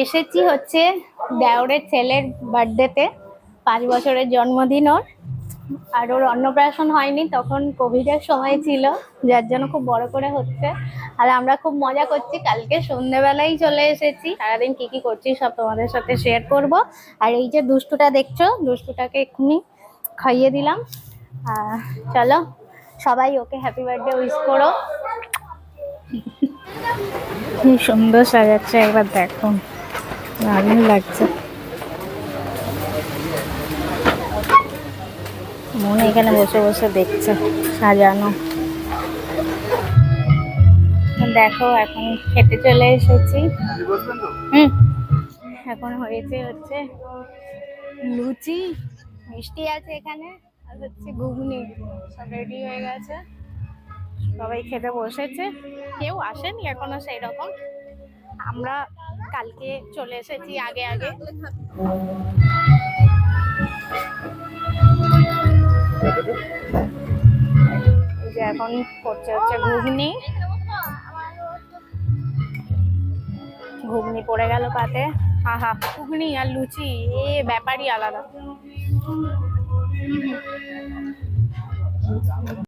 এসেছি হচ্ছে দেওরের ছেলের বার্থডেতে, 5 বছরের জন্মদিন ওর। আর ওর অন্নপ্রাশন হয়নি, তখন কোভিডের সময় ছিল, যার জন্য খুব বড় করে হচ্ছে। আর আমরা খুব মজা করছি। কালকে সন্ধ্যেবেলাই চলে এসেছি, সারাদিন কি কি করছি সব তোমাদের সাথে শেয়ার করব। আর এই যে দুষ্টুটা দেখছো, দুষ্টুটাকে এক্ষুনি খাইয়ে দিলাম। চলো সবাই ওকে হ্যাপি বার্থডে উইশ করো। কি সুন্দর সাজাচ্ছে, একবার দেখো, দারুণ লাগছে। মনে এখানে বসে বসে দেখছে সাজানো। দেখো এখন খেতে চলে এসেছি। এখন হয়েছে হচ্ছে লুচি, মিষ্টি আছে এখানে, আর হচ্ছে ঘুগনি, সব রেডি হয়ে গেছে। সবাই খেতে বসেছে, কেউ আসেনি এখনো সেই রকম। আমরা কালকে চলে এসেছি আগে আগে। যে এখন করছে হচ্ছে ঘুগনি, ঘুগনি পড়ে গেল পাতে। আহা, ঘুগনি আর লুচি এ ব্যাপারই আলাদা।